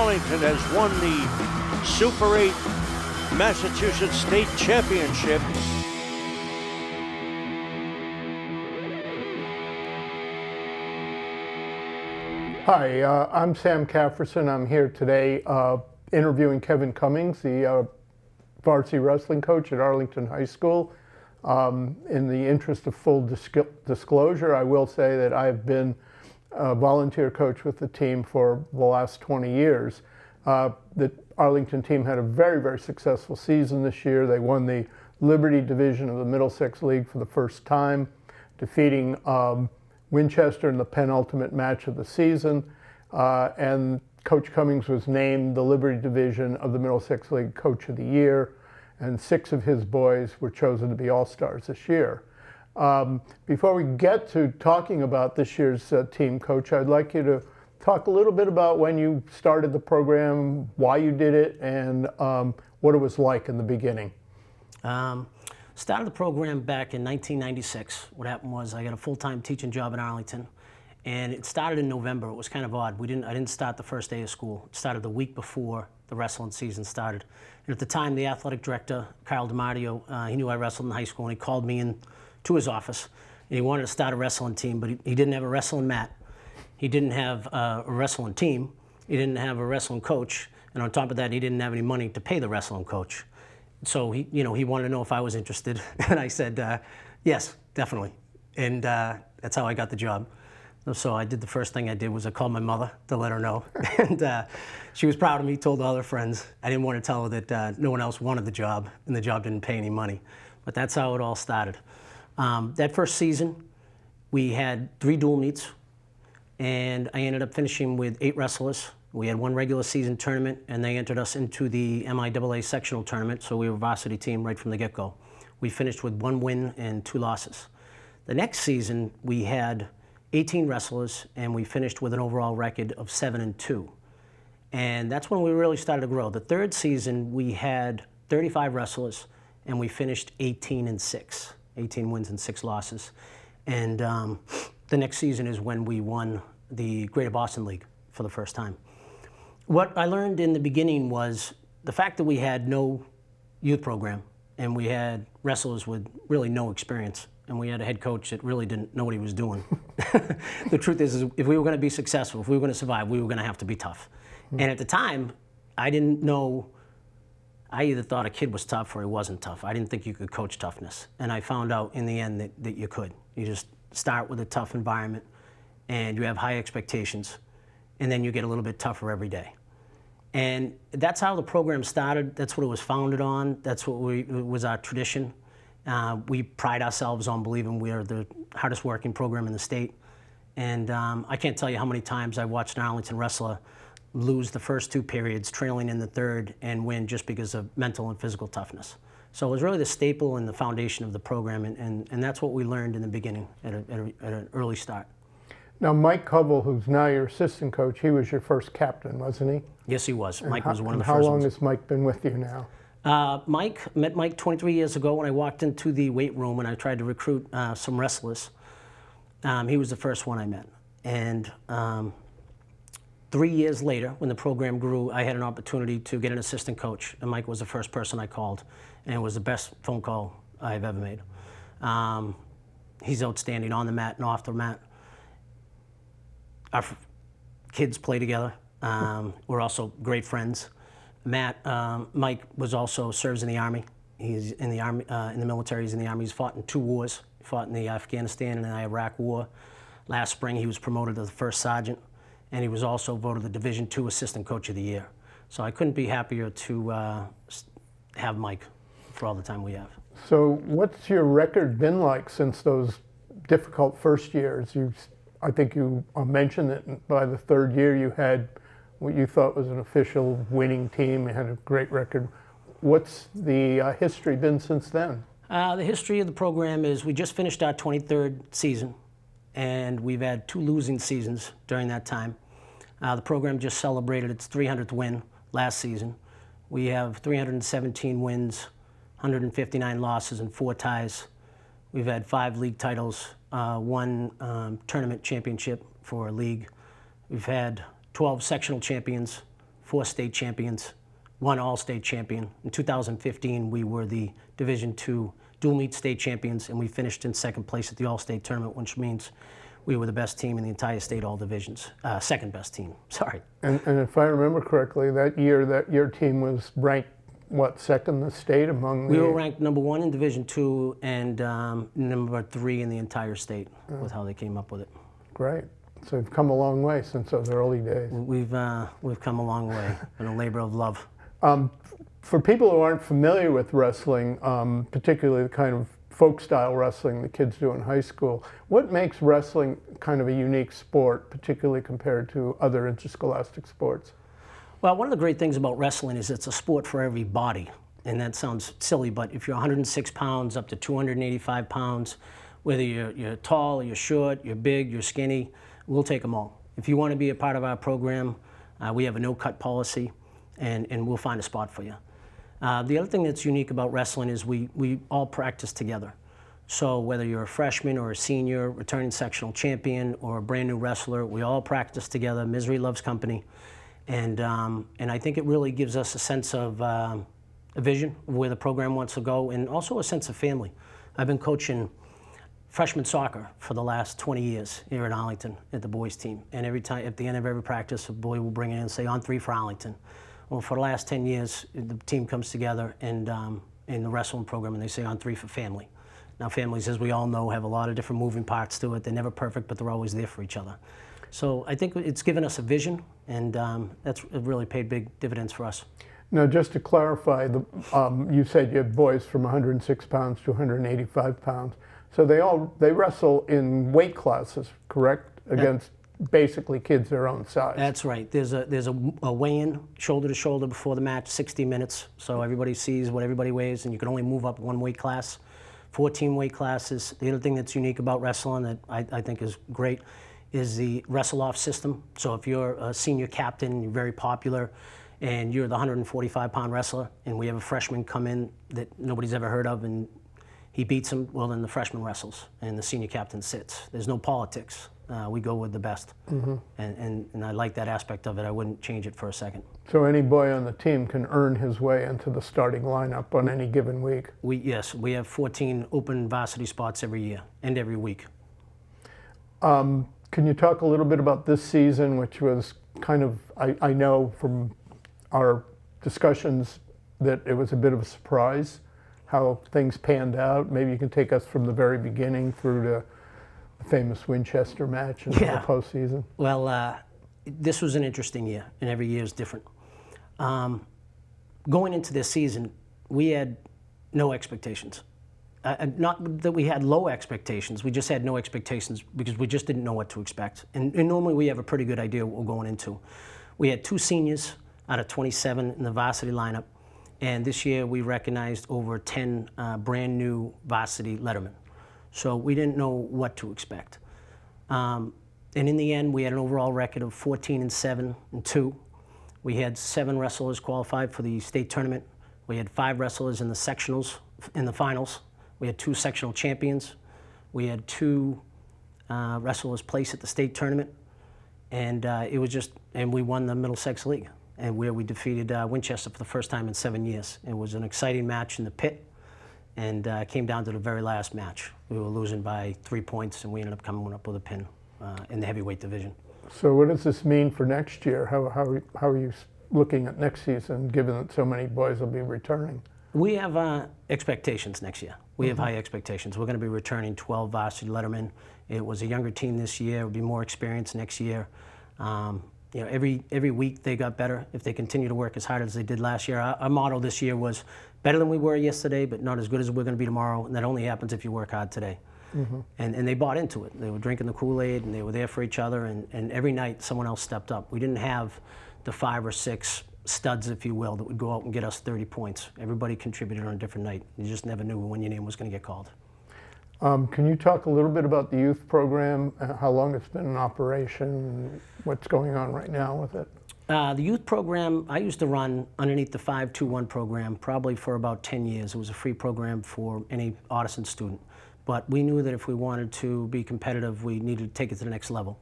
Arlington has won the Super 8 Massachusetts State Championship. Hi, I'm Sam Kafrissen. I'm here today interviewing Kevin Cummings, the varsity wrestling coach at Arlington High School. In the interest of full disclosure, I will say that I've been a volunteer coach with the team for the last 20 years. The Arlington team had a very, very successful season this year. They won the Liberty Division of the Middlesex League for the first time, defeating Winchester in the penultimate match of the season. And Coach Cummings was named the Liberty Division of the Middlesex League Coach of the Year, and 6 of his boys were chosen to be All-Stars this year. Before we get to talking about this year's team, Coach, I'd like you to talk a little bit about when you started the program, why you did it, and what it was like in the beginning. Started the program back in 1996. What happened was I got a full-time teaching job in Arlington, and it started in November. It was kind of odd. I didn't start the first day of school. It started the week before the wrestling season started. And at the time, the athletic director, Carl DiMatteo, he knew I wrestled in high school, and he called me in to his office, and he wanted to start a wrestling team, but he didn't have a wrestling mat. He didn't have a wrestling team. He didn't have a wrestling coach, and on top of that, he didn't have any money to pay the wrestling coach. So he wanted to know if I was interested, and I said, yes, definitely. And that's how I got the job. So I did the first thing I did was I called my mother to let her know, and she was proud of me, told all her friends. I didn't want to tell her that no one else wanted the job, and the job didn't pay any money. But that's how it all started. That first season, we had 3 dual meets, and I ended up finishing with 8 wrestlers. We had 1 regular season tournament, and they entered us into the MIAA sectional tournament, so we were a varsity team right from the get-go. We finished with 1 win and 2 losses. The next season, we had 18 wrestlers, and we finished with an overall record of 7-2. And that's when we really started to grow. The third season, we had 35 wrestlers, and we finished 18-6, 18 wins and 6 losses. And the next season is when we won the Greater Boston League for the first time. What I learned in the beginning was the fact that we had no youth program, and we had wrestlers with really no experience, and we had a head coach that really didn't know what he was doing. The truth is if we were going to be successful, if we were going to survive, we were going to have to be tough. And at the time, I didn't know. I either thought a kid was tough or he wasn't tough. I didn't think you could coach toughness. And I found out in the end that you could. You just start with a tough environment, and you have high expectations, and then you get a little bit tougher every day. And that's how the program started. That's what it was founded on. That's what was our tradition. We pride ourselves on believing we are the hardest working program in the state. And I can't tell you how many times I watched an Arlington wrestler lose the first 2 periods, trailing in the third, and win just because of mental and physical toughness. So it was really the staple and the foundation of the program, and that's what we learned in the beginning at an early start. Now, Mike Hubbell, who's now your assistant coach, he was your first captain, wasn't he? Yes, he was. Mike was one of the first first ones. How long has Mike been with you now? Met Mike 23 years ago when I walked into the weight room and I tried to recruit some wrestlers. He was the first one I met. And 3 years later, when the program grew, I had an opportunity to get an assistant coach, and Mike was the first person I called, and it was the best phone call I've ever made. He's outstanding on the mat and off the mat. Our kids play together. We're also great friends. Mike was also serves in the Army. He's in the Army, in the military. He's in the Army. He's fought in 2 wars. He fought in the Afghanistan and the Iraq War. Last spring, he was promoted to the first sergeant, and he was also voted the Division II Assistant Coach of the Year. So I couldn't be happier to have Mike for all the time we have. So what's your record been like since those difficult first years? I think you mentioned that by the 3rd year you had what you thought was an official winning team. You had a great record. What's the history been since then? The history of the program is we just finished our 23rd season, and we've had 2 losing seasons during that time. The program just celebrated its 300th win last season. We have 317 wins, 159 losses, and 4 ties. We've had 5 league titles, 1 tournament championship for a league. We've had 12 sectional champions, 4 state champions, 1 all-state champion. In 2015, we were the Division II dual meet state champions, and we finished in 2nd place at the all-state tournament, which means we were the best team in the entire state, all divisions. 2nd best team, sorry. And if I remember correctly, that year your team was ranked, what, 2nd in the state among We were ranked number 1 in Division II and number 3 in the entire state with how they came up with it. Great. So you've come a long way since those early days. We've come a long way. Been a labor of love. For people who aren't familiar with wrestling, particularly the kind of folk-style wrestling the kids do in high school, what makes wrestling kind of a unique sport, particularly compared to other interscholastic sports? Well, one of the great things about wrestling is it's a sport for every body. And that sounds silly, but if you're 106 pounds up to 285 pounds, whether you're tall, you're short, you're big, you're skinny, we'll take them all. If you want to be a part of our program, we have a no-cut policy, and we'll find a spot for you. The other thing that's unique about wrestling is we all practice together. So whether you're a freshman or a senior, returning sectional champion, or a brand new wrestler, we all practice together. Misery loves company. And I think it really gives us a sense of a vision of where the program wants to go, and also a sense of family. I've been coaching freshman soccer for the last 20 years here at Arlington at the boys team. And every time, at the end of every practice, a boy will bring it in and say, on 3 for Arlington. Well, for the last 10 years, the team comes together and in the wrestling program, and they say on 3 for family. Now, families, as we all know, have a lot of different moving parts to it. They're never perfect, but they're always there for each other. So I think it's given us a vision, and that's really paid big dividends for us. Now, just to clarify, you said you had boys from 106 pounds to 185 pounds. So they wrestle in weight classes, correct? Against basically kids their own size. That's right. There's a weigh-in, shoulder to shoulder before the match, 60 minutes. So everybody sees what everybody weighs, and you can only move up 1 weight class. 14 weight classes. The other thing that's unique about wrestling that I think is great is the wrestle-off system. So if you're a senior captain, you're very popular, and you're the 145-pound wrestler, and we have a freshman come in that nobody's ever heard of, and he beats him, well, then the freshman wrestles, and the senior captain sits. There's no politics. We go with the best. Mm-hmm. And I like that aspect of it. I wouldn't change it for a second. So any boy on the team can earn his way into the starting lineup on any given week? Yes, we have 14 open varsity spots every year and every week. Can you talk a little bit about this season, which was kind of, I know from our discussions that it was a bit of a surprise how things panned out. Maybe you can take us from the very beginning through to the famous Winchester match in the postseason. Well, this was an interesting year, and every year is different. Going into this season, we had no expectations. Not that we had low expectations, we just had no expectations because we just didn't know what to expect. And normally we have a pretty good idea what we're going into. We had 2 seniors out of 27 in the varsity lineup, and this year we recognized over 10 brand new varsity lettermen. So we didn't know what to expect. And in the end, we had an overall record of 14-7-2. We had 7 wrestlers qualified for the state tournament. We had 5 wrestlers in the sectionals, in the finals. We had 2 sectional champions. We had 2 wrestlers placed at the state tournament. And it was just, and we won the Middlesex League, and where we defeated Winchester for the first time in 7 years. It was an exciting match in the pit, and came down to the very last match. We were losing by 3 points, and we ended up coming up with a pin in the heavyweight division. So what does this mean for next year? How are you looking at next season, given that so many boys will be returning? We have expectations next year. We have high expectations. We're going to be returning 12 varsity lettermen. It was a younger team this year. It'll be more experience next year. You know, every week they got better if they continue to work as hard as they did last year. Our motto this year was better than we were yesterday, but not as good as we're going to be tomorrow. And that only happens if you work hard today. Mm-hmm. And they bought into it. They were drinking the Kool-Aid, and they were there for each other. And every night someone else stepped up. We didn't have the 5 or 6 studs, if you will, that would go out and get us 30 points. Everybody contributed on a different night. You just never knew when your name was going to get called. Can you talk a little bit about the youth program, how long it's been in operation, what's going on right now with it? The youth program, I used to run underneath the 5-2-1 program probably for about 10 years. It was a free program for any Ottoson student. But we knew that if we wanted to be competitive, we needed to take it to the next level.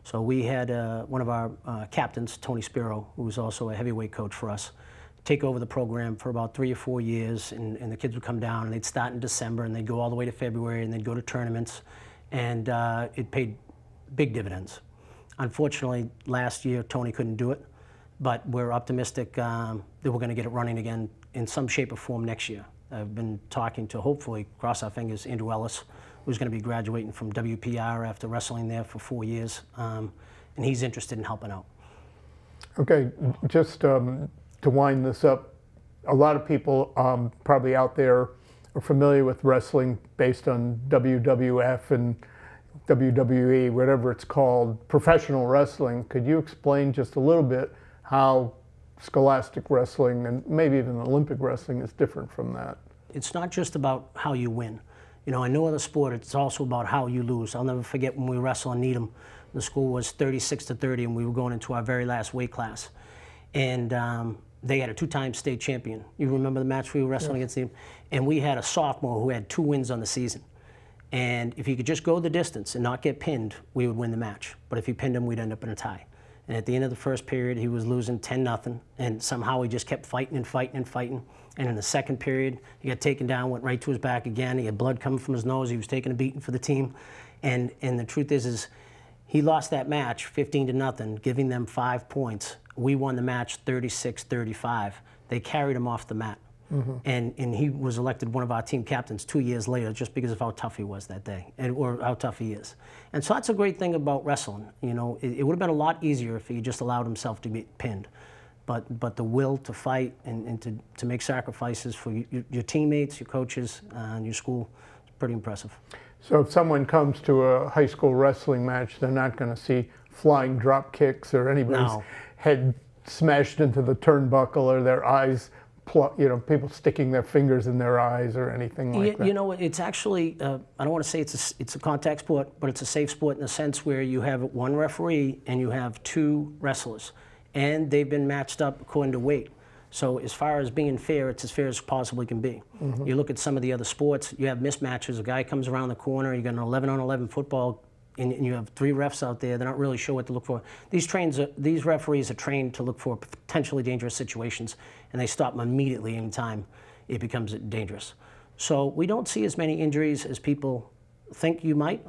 So we had one of our captains, Tony Spiro, who was also a heavyweight coach for us, take over the program for about 3 or 4 years, and the kids would come down, and they'd start in December, and they'd go all the way to February, and they'd go to tournaments, and it paid big dividends. Unfortunately, last year, Tony couldn't do it, but we're optimistic that we're going to get it running again in some shape or form next year. I've been talking to, hopefully, cross our fingers, Andrew Ellis, who's going to be graduating from WPR after wrestling there for 4 years, and he's interested in helping out. Okay, just to wind this up, a lot of people probably out there are familiar with wrestling based on WWF and WWE, whatever it's called, professional wrestling. Could you explain just a little bit how scholastic wrestling and maybe even Olympic wrestling is different from that? It's not just about how you win. You know, in no other sport, it's also about how you lose. I'll never forget when we wrestled in Needham. The score was 36-30, and we were going into our very last weight class. And they had a 2-time state champion. You remember the match we were wrestling against them? And we had a sophomore who had 2 wins on the season. And if he could just go the distance and not get pinned, we would win the match. But if he pinned him, we'd end up in a tie. And at the end of the first period, he was losing 10-0, and somehow he just kept fighting and fighting and fighting. And in the second period, he got taken down, went right to his back again. He had blood coming from his nose. He was taking a beating for the team. And the truth is he lost that match 15-0, giving them 5 points. We won the match 36-35. They carried him off the mat. And he was elected one of our team captains 2 years later just because of how tough he was that day, or how tough he is. And so that's a great thing about wrestling. You know, it would have been a lot easier if he just allowed himself to get pinned. But the will to fight and to make sacrifices for your teammates, your coaches, and your school is pretty impressive. So if someone comes to a high school wrestling match, they're not going to see flying drop kicks or anybody's head smashed into the turnbuckle or their eyes, you know, people sticking their fingers in their eyes or anything like that. You know, it's actually, I don't want to say it's a contact sport, but it's a safe sport in the sense where you have one referee and you have 2 wrestlers, and they've been matched up according to weight. So as far as being fair, it's as fair as possibly can be. You look at some of the other sports, you have mismatches. A guy comes around the corner, you got an 11-on-11 football, and you have 3 refs out there. They're not really sure what to look for. These referees are trained to look for potentially dangerous situations, and they stop them immediately anytime it becomes dangerous. So we don't see as many injuries as people think you might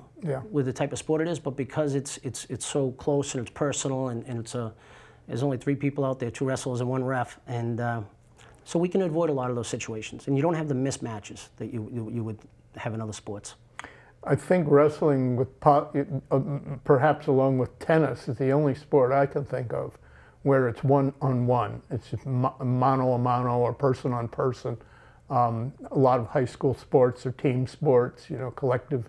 with the type of sport it is, but because it's so close and it's personal, and there's only 3 people out there, 2 wrestlers and 1 ref, and so we can avoid a lot of those situations. And you don't have the mismatches that you would have in other sports. I think wrestling, with perhaps along with tennis, is the only sport I can think of where it's one-on-one. It's just mano-a-mano or person-on-person. A lot of high school sports are team sports, you know, collective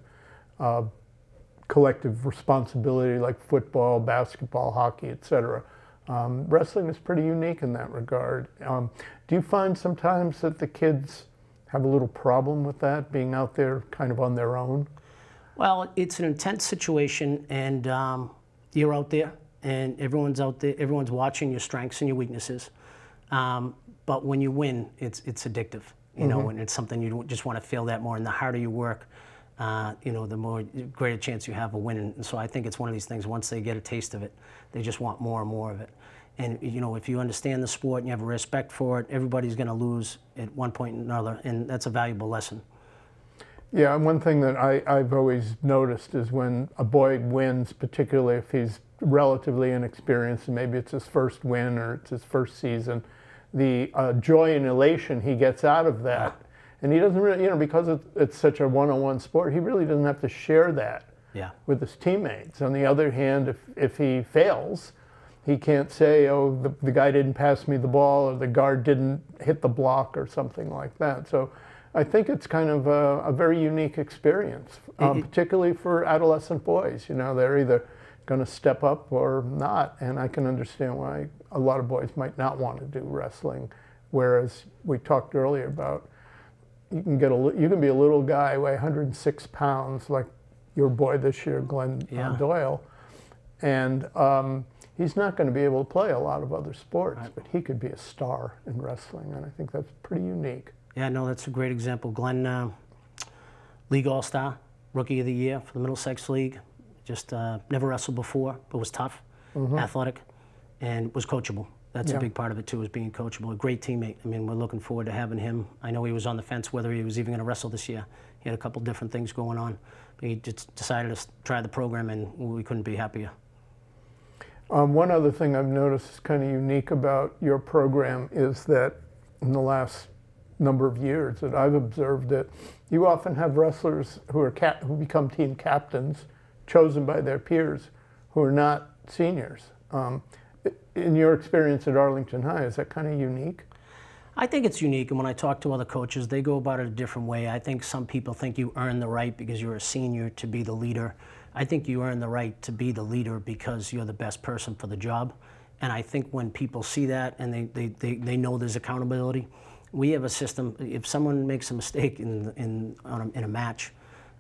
responsibility like football, basketball, hockey, etc. Wrestling is pretty unique in that regard. Do you find sometimes that the kids have a little problem with that, being out there kind of on their own? Well, it's an intense situation, and you're out there, and everyone's out there, everyone's watching your strengths and your weaknesses. But when you win, it's addictive, you know, and it's something you just want to feel that more. And the harder you work, you know, the more greater chance you have of winning. And so I think it's one of these things, once they get a taste of it, they just want more and more of it. And, you know, if you understand the sport and you have a respect for it, everybody's going to lose at one point or another, and that's a valuable lesson. Yeah, and one thing that I've always noticed is when a boy wins, particularly if he's relatively inexperienced, and maybe it's his first win or it's his first season, the joy and elation he gets out of that. And he doesn't really, you know, because it's such a one-on-one sport, he really doesn't have to share that with his teammates. On the other hand, if he fails, he can't say, oh, the guy didn't pass me the ball, or the guard didn't hit the block, or something like that. So I think it's kind of a very unique experience, particularly for adolescent boys. You know, they're either going to step up or not, and I can understand why a lot of boys might not want to do wrestling. Whereas we talked earlier about, you can be a little guy, weigh 106 pounds, like your boy this year, Glenn Doyle, and he's not going to be able to play a lot of other sports, but he could be a star in wrestling, and I think that's pretty unique. Yeah, no, that's a great example. Glenn, League All-Star, Rookie of the Year for the Middlesex League. Just never wrestled before, but was tough, athletic, and was coachable. That's a big part of it too, is being coachable. A great teammate. I mean, we're looking forward to having him. I know he was on the fence whether he was even going to wrestle this year. He had a couple different things going on. But he just decided to try the program, and we couldn't be happier. One other thing I've noticed is kind of unique about your program is that in the last number of years that I've observed that you often have wrestlers who become team captains, chosen by their peers, who are not seniors. In your experience at Arlington High, is that kind of unique? I think it's unique, and when I talk to other coaches, they go about it a different way. I think some people think you earn the right because you're a senior to be the leader. I think you earn the right to be the leader because you're the best person for the job. And I think when people see that and they know there's accountability, we have a system. If someone makes a mistake in a match,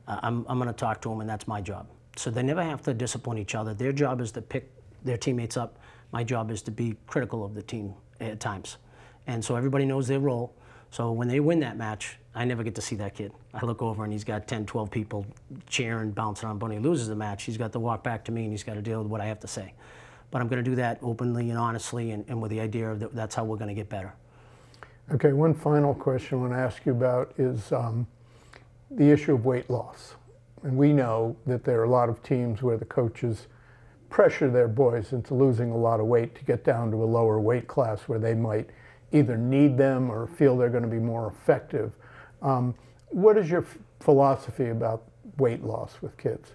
I'm going to talk to them, and that's my job. So they never have to discipline each other. Their job is to pick their teammates up. My job is to be critical of the team at times. And so everybody knows their role. So when they win that match, I never get to see that kid. I look over and he's got 10, 12 people cheering, bouncing on. But when he loses the match, he's got to walk back to me and he's got to deal with what I have to say. But I'm going to do that openly and honestly, and with the idea that that's how we're going to get better. Okay, one final question I want to ask you about is the issue of weight loss. And we know that there are a lot of teams where the coaches pressure their boys into losing a lot of weight to get down to a lower weight class where they might either need them or feel they're going to be more effective. What is your philosophy about weight loss with kids?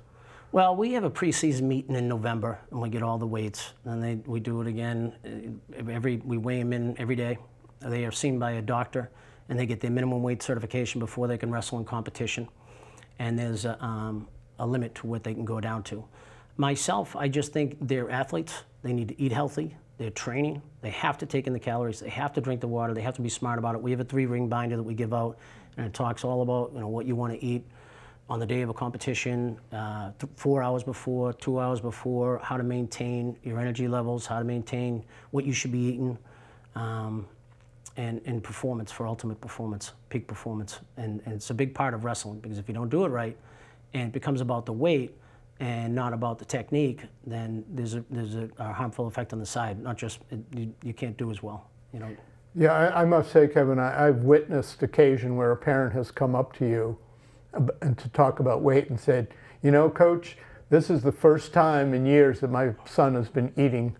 Well, we have a preseason meeting in November, and we get all the weights, and we do it again. We weigh them in every day. They are seen by a doctor, and they get their minimum weight certification before they can wrestle in competition. And there's a limit to what they can go down to. Myself, I just think they're athletes. They need to eat healthy. They're training. They have to take in the calories. They have to drink the water. They have to be smart about it. We have a 3-ring binder that we give out, and it talks all about what you want to eat on the day of a competition, 4 hours before, 2 hours before, how to maintain your energy levels, how to maintain what you should be eating, and performance for ultimate performance, peak performance. And it's a big part of wrestling, because if you don't do it right and it becomes about the weight and not about the technique, then there's a harmful effect on the side. Not just, you can't do as well. Yeah, I must say, Kevin, I've witnessed occasion where a parent has come up to you and to talk about weight and said, Coach, this is the first time in years that my son has been eating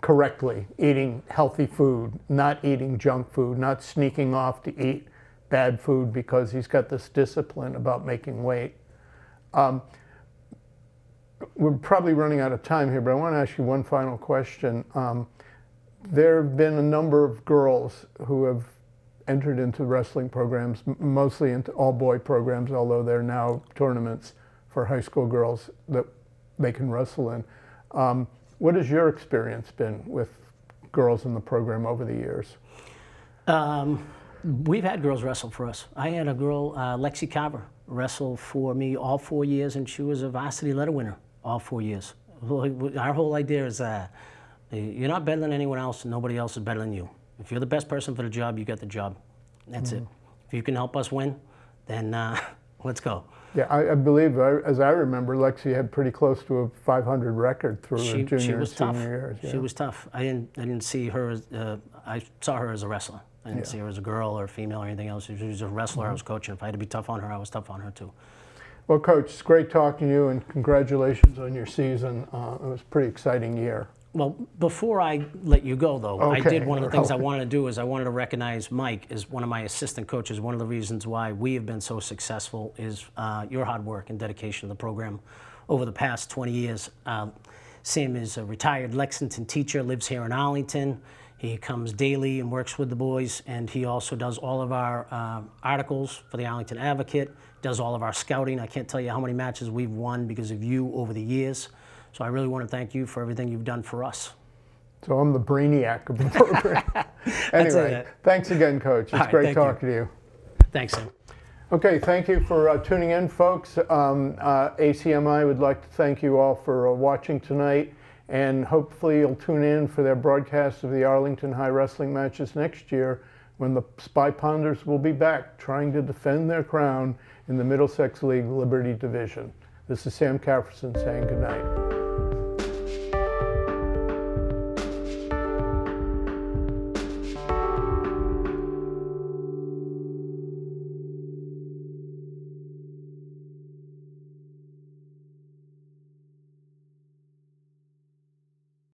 correctly, eating healthy food, not eating junk food, not sneaking off to eat bad food because he's got this discipline about making weight. We're probably running out of time here, but I want to ask you one final question. There have been a number of girls who have entered into wrestling programs, mostly into all-boy programs, although there are now tournaments for high school girls that they can wrestle in. What has your experience been with girls in the program over the years? We've had girls wrestle for us. I had a girl, Lexi Carver, wrestle for me all 4 years, and she was a varsity letter winner all 4 years. Our whole idea is you're not better than anyone else, and nobody else is better than you. If you're the best person for the job, you get the job. That's it. If you can help us win, then let's go. Yeah, I believe, as I remember, Lexi had pretty close to a 500 record through her junior and senior years. Yeah. She was tough. I didn't see her as, I saw her as a wrestler. I didn't see her as a girl or a female or anything else. She was a wrestler I was coaching. If I had to be tough on her, I was tough on her too. Well, Coach, it's great talking to you, and congratulations on your season. It was a pretty exciting year. Well, before I let you go, though, I did one of the things I wanted to do is I wanted to recognize Mike as one of my assistant coaches. One of the reasons why we have been so successful is your hard work and dedication to the program over the past 20 years. Sam is a retired Lexington teacher, lives here in Arlington. He comes daily and works with the boys, and he also does all of our articles for the Arlington Advocate, does all of our scouting. I can't tell you how many matches we've won because of you over the years. So I really want to thank you for everything you've done for us. So I'm the brainiac of the program. Anyway, thanks again, Coach. It's great talking to you. Thanks, Sam. Okay, thank you for tuning in, folks. ACMi would like to thank you all for watching tonight, and hopefully you'll tune in for their broadcast of the Arlington High wrestling matches next year, when the Spy Pounders will be back trying to defend their crown in the Middlesex League Liberty Division. This is Sam Kafrissen saying good night.